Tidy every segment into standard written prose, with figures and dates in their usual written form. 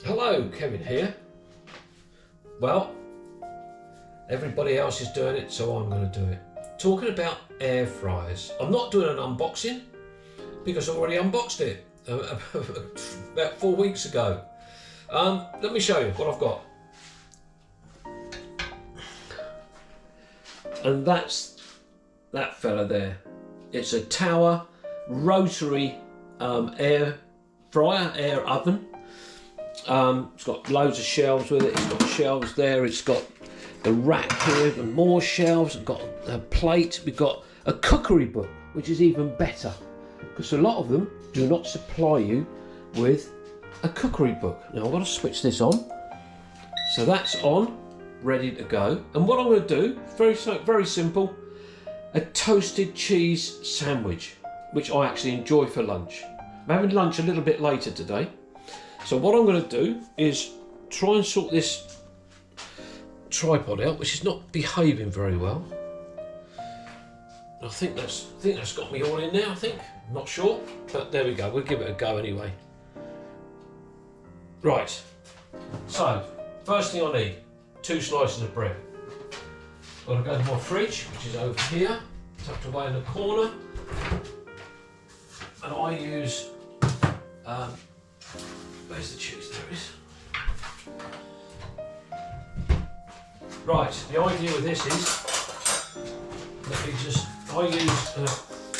Hello, Kevin here. Well, everybody else is doing it, so I'm going to do it. Talking about air fryers. I'm not doing an unboxing because I already unboxed it about 4 weeks ago. Let me show you what I've got. And that's that fella there. It's a Tower rotary air fryer, air oven. It's got loads of shelves with it. It's got shelves there. It's got the rack here and more shelves. It's got a plate. We've got a cookery book, which is even better because a lot of them do not supply you with a cookery book. Now I've got to switch this on. So that's on, ready to go. And what I'm going to do, very simple, a toasted cheese sandwich, which I actually enjoy for lunch. I'm having lunch a little bit later today. So what I'm going to do is try and sort this tripod out, which is not behaving very well. I think that's got me all in there. I'm not sure, but there we go. We'll give it a go anyway. Right. So first thing I need, 2 slices of bread. Got to go to my fridge, which is over here, tucked away in the corner, and I use. Where's the cheese? There it is. Right, the idea with this is, I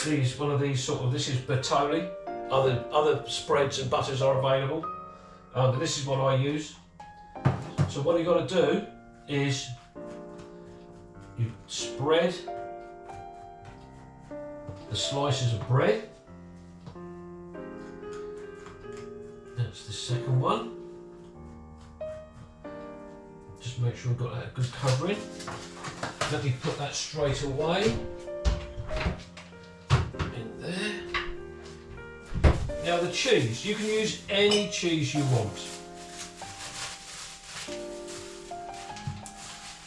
use one of these sort of, this is Bertolli. Other spreads and butters are available, but this is what I use. So what you've got to do is you spread the slices of bread. That's the second one. Just make sure we've got that good covering. Let me put that straight away in there. Now the cheese, you can use any cheese you want.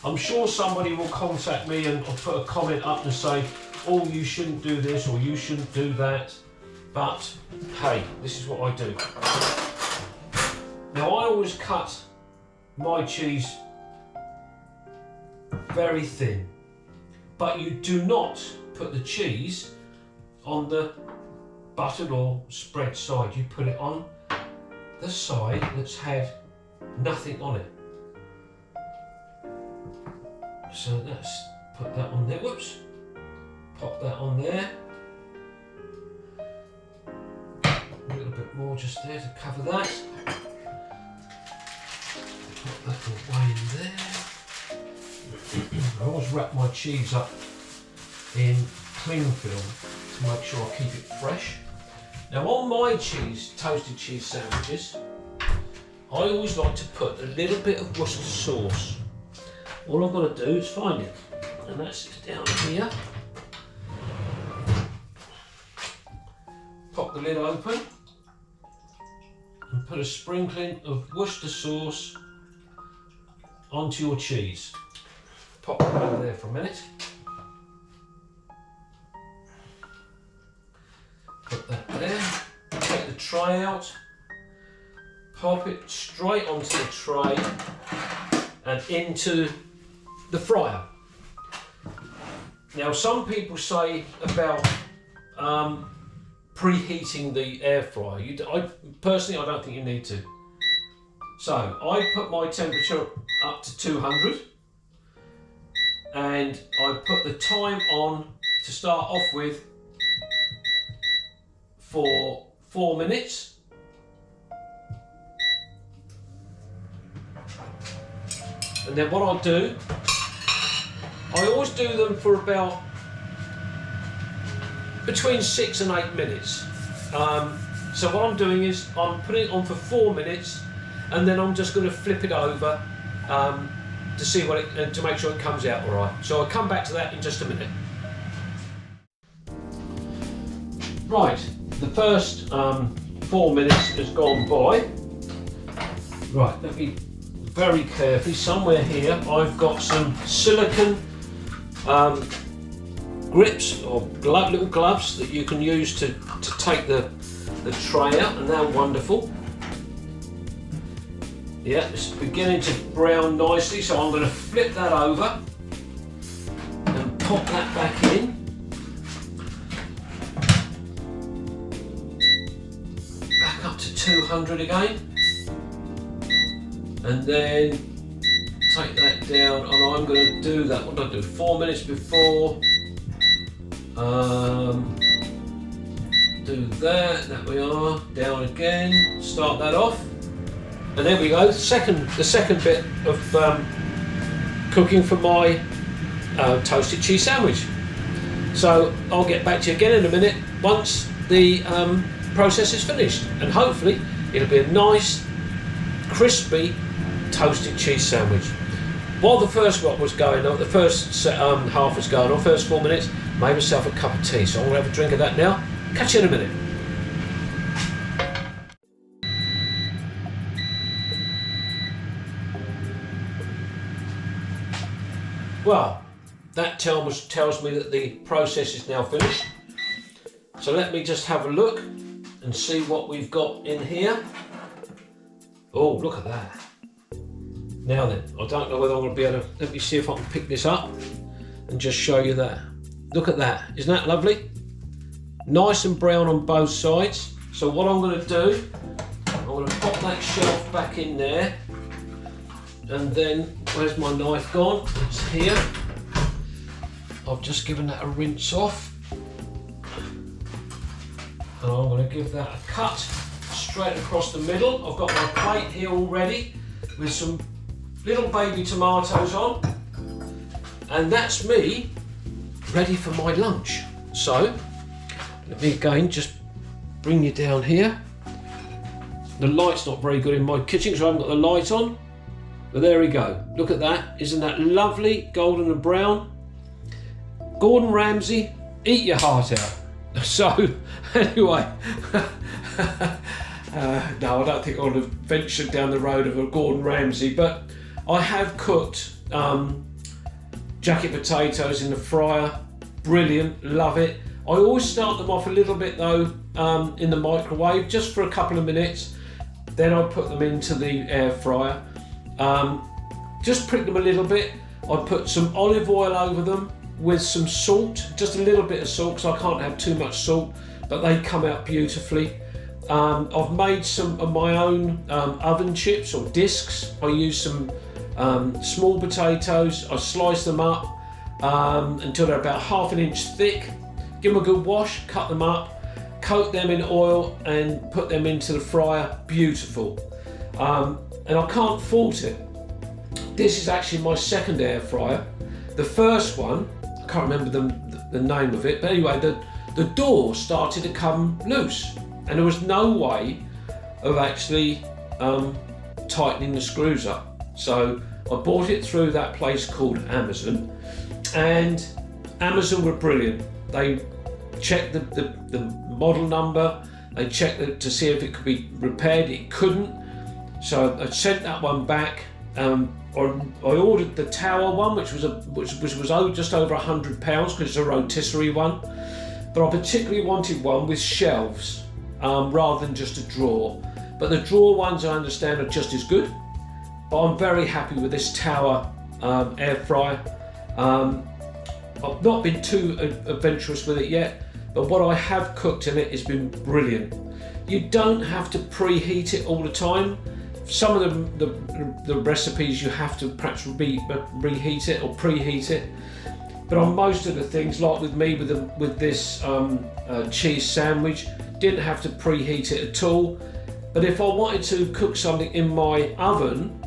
I'm sure somebody will contact me and put a comment up and say, oh, you shouldn't do this or you shouldn't do that. But hey, this is what I do. Now I always cut my cheese very thin, but you do not put the cheese on the buttered or spread side. You put it on the side that's had nothing on it. So let's put that on there. Whoops. Pop that on there. A little bit more just there to cover that. Put that away in there. I always wrap my cheese up in cling film to make sure I keep it fresh. Now on my toasted cheese sandwiches, I always like to put a little bit of Worcester sauce. All I've got to do is find it, and that's down here. Pop the lid open and put a sprinkling of Worcester sauce onto your cheese. Pop it over there for a minute. Put that there. Take the tray out. Pop it straight onto the tray and into the fryer. Now some people say about preheating the air fryer. Personally, I don't think you need to. So I put my temperature up to 200 and I put the time on to start off with for 4 minutes. And then what I'll do, I always do them for about between 6 and 8 minutes. So what I'm doing is I'm putting it on for 4 minutes, and then I'm just going to flip it over to see to make sure it comes out all right. So I'll come back to that in just a minute. Right, the first 4 minutes has gone by. Right, let me very carefully, somewhere here, I've got some silicone grips or little gloves that you can use to take the tray out, and they're wonderful. Yeah, it's beginning to brown nicely, so I'm going to flip that over and pop that back in. Back up to 200 again. And then take that down, and I'm going to do that. What did I do? 4 minutes before. Do that. That we are. Down again. Start that off. And there we go. The second bit of cooking for my toasted cheese sandwich. So I'll get back to you again in a minute once the process is finished, and hopefully it'll be a nice, crispy toasted cheese sandwich. While the first lot was going on, the first half was going on, first 4 minutes, made myself a cup of tea. So I'm gonna have a drink of that now. Catch you in a minute. Well, that tells me that the process is now finished. So let me just have a look and see what we've got in here. Oh, look at that. Now then, I don't know whether I'm going to be able to, let me see if I can pick this up and just show you that. Look at that, isn't that lovely? Nice and brown on both sides. So what I'm going to do, I'm going to pop that shelf back in there, and then, where's my knife gone? It's here. I've just given that a rinse off. And I'm going to give that a cut straight across the middle. I've got my plate here already with some little baby tomatoes on, and that's me ready for my lunch. So let me again just bring you down here. The light's not very good in my kitchen, so I haven't got the light on, but there we go. Look at that. Isn't that lovely, golden and brown? Gordon Ramsay, eat your heart out. So anyway, no, I don't think I would have ventured down the road of a Gordon Ramsay, but I have cooked jacket potatoes in the fryer. Brilliant, love it. I always start them off a little bit though in the microwave, just for a couple of minutes. Then I put them into the air fryer. Just prick them a little bit. I put some olive oil over them with some salt, just a little bit of salt, because I can't have too much salt, but they come out beautifully. I've made some of my own oven chips or discs. I use some small potatoes. I slice them up until they're about ½ an inch thick. Give them a good wash, cut them up, coat them in oil and put them into the fryer. Beautiful. And I can't fault it. This is actually my second air fryer. The first one, I can't remember the name of it, but anyway, the door started to come loose, and there was no way of actually tightening the screws up. So I bought it through that place called Amazon, and Amazon were brilliant. They checked the model number, they checked to see if it could be repaired. It couldn't, so I sent that one back. I ordered the tower one, which was just over £100 because it's a rotisserie one, but I particularly wanted one with shelves rather than just a drawer. But the drawer ones, I understand, are just as good. But I'm very happy with this tower air fryer. I've not been too adventurous with it yet, but what I have cooked in it has been brilliant. You don't have to preheat it all the time. Some of the recipes you have to perhaps reheat it or preheat it, but on most of the things, like with me with this cheese sandwich, didn't have to preheat it at all. But if I wanted to cook something in my oven,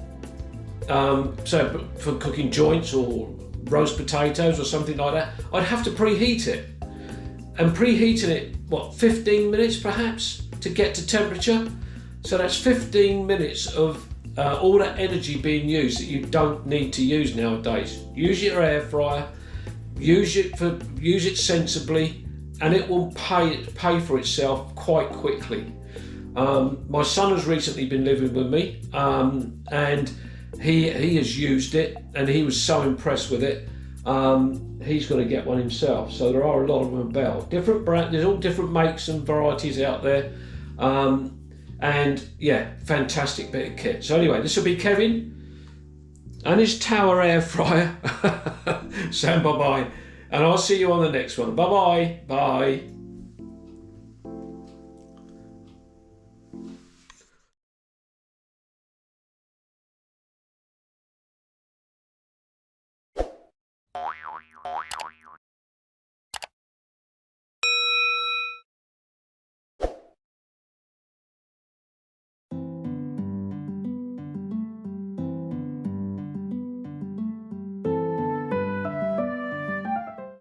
so for cooking joints or roast potatoes or something like that, I'd have to preheat it. And preheating it, what, 15 minutes perhaps to get to temperature? So that's 15 minutes of all that energy being used that you don't need to use nowadays. Use your air fryer, use it sensibly, and it will pay for itself quite quickly. My son has recently been living with me, and he has used it, and he was so impressed with it. He's going to get one himself. So there are a lot of them about. Different brand, there's all different makes and varieties out there. And yeah, fantastic bit of kit. So anyway, this will be Kevin and his Tower air fryer. Saying bye-bye. And I'll see you on the next one. Bye-bye. Bye.